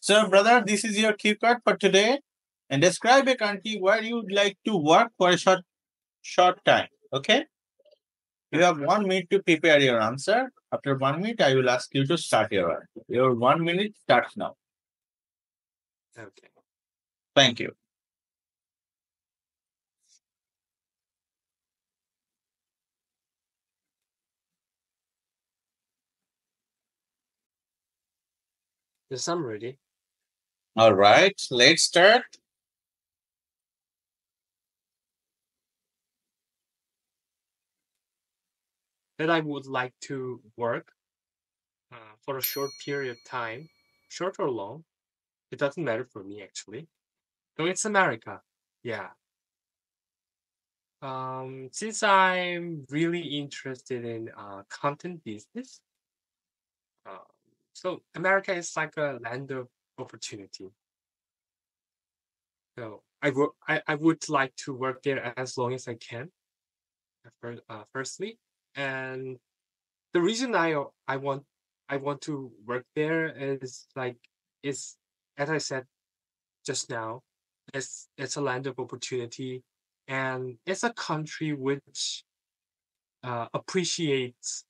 So, brother, this is your cue card for today. And describe a country where you would like to work for a short time. Okay? You have 1 minute to prepare your answer. After 1 minute, I will ask you to start your answer. Your 1 minute starts now. Okay. Thank you. Yes, I'm ready. All right, let's start. That I would like to work for a short period of time, short or long. It doesn't matter for me actually. So it's America. Yeah. Since I'm really interested in content business, uh, so America is like a land of opportunity. So I would like to work there as long as I can. Firstly, and the reason I want to work there is like is as I said just now, it's a land of opportunity, and it's a country which appreciates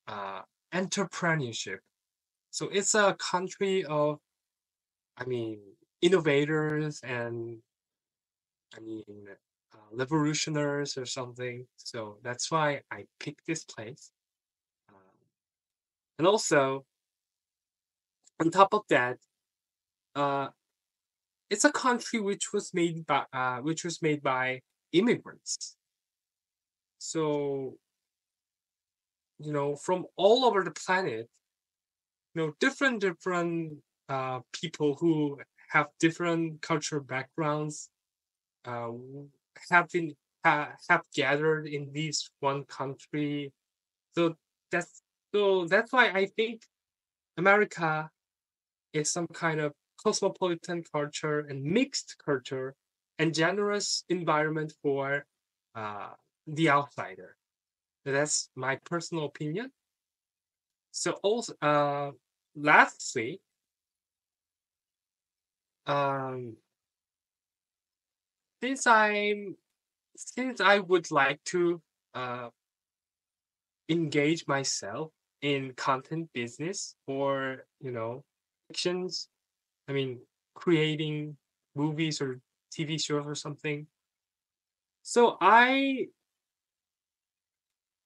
uh, entrepreneurship. So it's a country of, I mean, innovators and I mean, revolutionaries or something. So that's why I picked this place. Um, and also, on top of that, uh, it's a country which was made by immigrants. So from all over the planet, different people who have different cultural backgrounds uh, have been have gathered in this one country. So that's that's why I think America is some kind of cosmopolitan culture and mixed culture and generous environment for uh, the outsider. That's my personal opinion. So also, lastly, um, since I'm since I would like to uh, engage myself in content business or fictions, I mean creating movies or TV shows or something. So I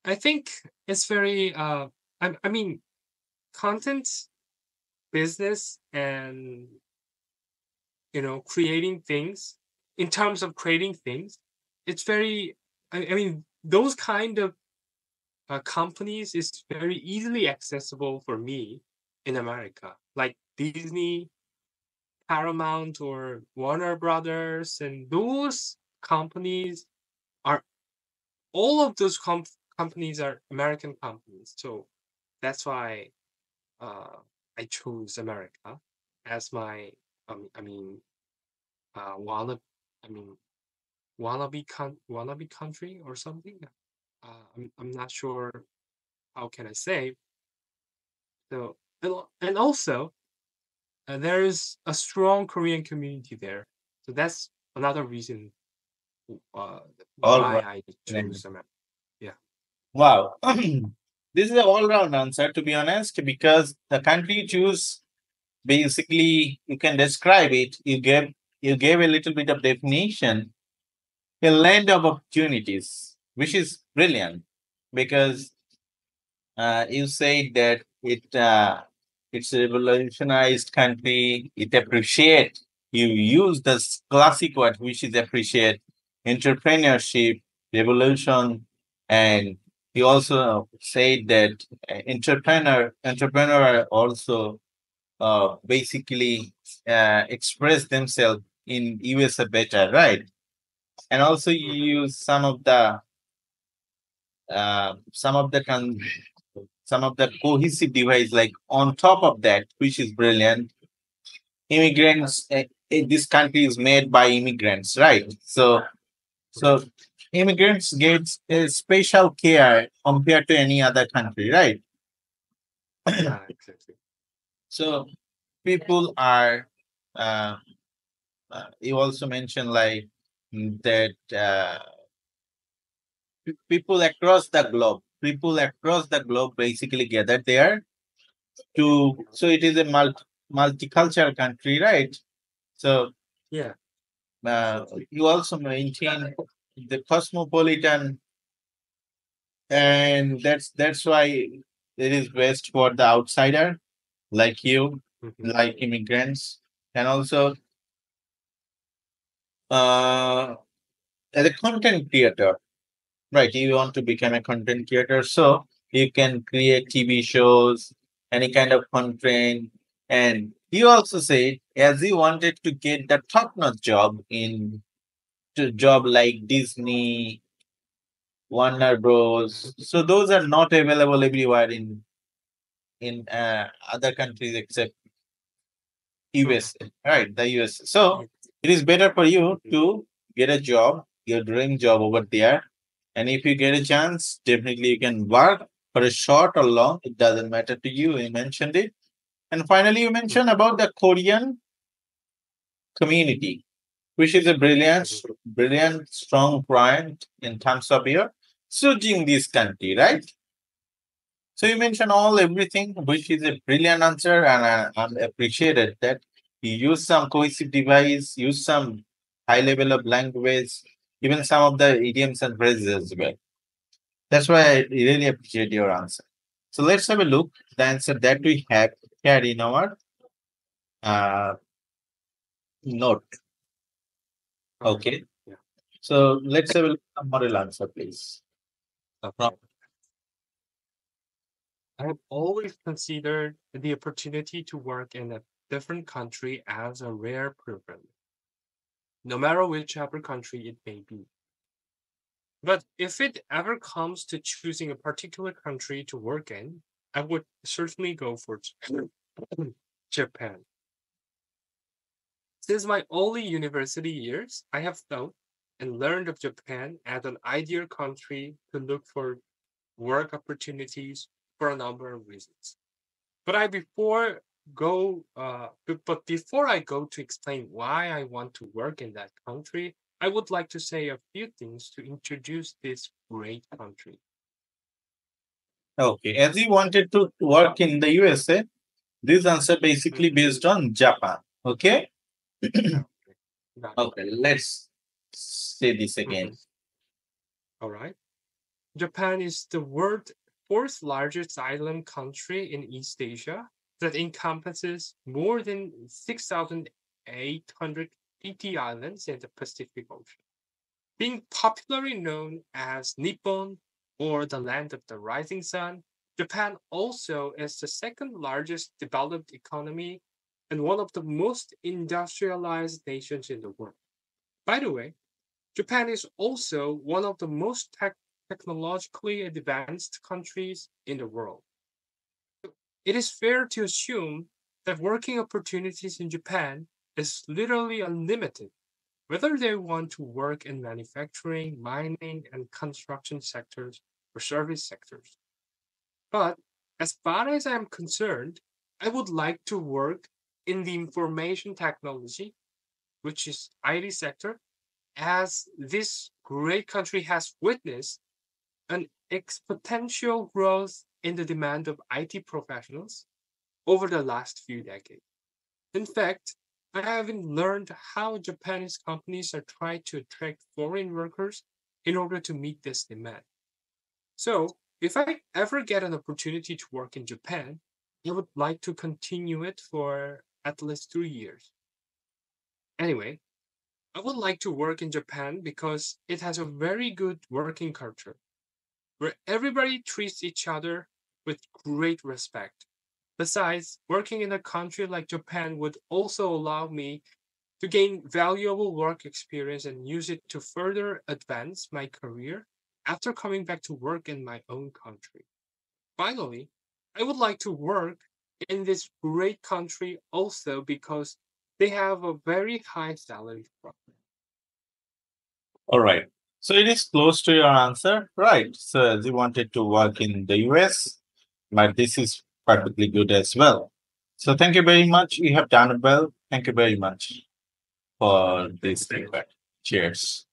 think it's very I mean content business and creating things in terms of creating things, it's very I mean those kind of companies is very easily accessible for me in America, like Disney, Paramount, or Warner Brothers, and those companies are all of those companies are American companies. So that's why uh, I chose America as my I mean wanna I mean wannabe country or something. I'm not sure how can I say. So and also there's a strong Korean community there. So that's another reason uh, All why right. I chose America. Yeah. Wow. This is an all-round answer, to be honest, because the country you choose, basically, you can describe it. You gave a little bit of definition, a land of opportunities, which is brilliant because you said that it's a revolutionized country. It appreciate. You use this classic word, which is appreciate entrepreneurship, revolution, and you also said that entrepreneur also basically express themselves in USA better, right? And also Mhm. you use some of the some of the cohesive device like on top of that, which is brilliant. Immigrants, this country is made by immigrants, right? So immigrants get special care compared to any other country, right? Yeah, exactly. So people are. Uh, you also mentioned like that people across the globe basically gather there to. So it is a multicultural country, right? So Yeah. you also maintain the cosmopolitan, and that's why it is best for the outsider like you, Mhm. like immigrants, and also uh, as a content creator, right? You want to become a content creator, so you can create TV shows, any kind of content. And you also said, as you wanted to get the top-notch job in to job like Disney, Warner Bros. So those are not available everywhere in other countries except Mhm. USA, right? The USA. So Yeah. it is better for you Mhm. to get a job, your dream job over there. And if you get a chance, definitely you can work for a short or long. It doesn't matter to you. You mentioned it. And finally, you Mhm. mentioned about the Korean community, which is a Mhm. brilliant, strong point in terms of your choosing this country, right? So you mentioned everything, which is a brilliant answer, and I'm appreciated that you use some cohesive device, use some high level of language, even some of the idioms and phrases as well. That's why I really appreciate your answer. So let's have a look the answer that we have here in our uh, note. Okay. Okay. Yeah. So let's have a look at the model answer, please. From Okay. I have always considered the opportunity to work in a different country as a rare privilege, no matter whichever country it may be. But if it ever comes to choosing a particular country to work in, I would certainly go for Japan. Since my early university years, I have thought and learned of Japan as an ideal country to look for work opportunities for a number of reasons. But I before go but before I go to explain why I want to work in that country, I would like to say a few things to introduce this great country. okay, as you wanted to work in the USA, this answer basically Mhm. based on Japan. Okay. Okay. Got it. Okay, let's say this again. Mhm. All right. Japan is the world's fourth largest island country in East Asia that encompasses more than 6,880 islands in the Pacific Ocean. Being popularly known as Nippon or the land of the rising sun, Japan also is the second largest developed economy and one of the most industrialized nations in the world. By the way, Japan is also one of the most technologically advanced countries in the world. It is fair to assume that working opportunities in Japan is literally unlimited, whether they want to work in manufacturing, mining, and construction sectors or service sectors. But as far as I'm concerned, I would like to work in the information technology, which is IT sector, as this great country has witnessed an exponential growth in the demand of IT professionals over the last few decades. In fact, I haven't learned how Japanese companies are trying to attract foreign workers in order to meet this demand. So, if I ever get an opportunity to work in Japan, I would like to continue it for at least 3 years. Anyway, I would like to work in Japan because it has a very good working culture where everybody treats each other with great respect. Besides, working in a country like Japan would also allow me to gain valuable work experience and use it to further advance my career after coming back to work in my own country. Finally, I would like to work in this great country also because they have a very high salary structure. All right. So it is close to your answer, right? So as you wanted to work in the US, but this is perfectly good as well. So thank you very much. You have done it well. Thank you very much for this feedback. Cheers.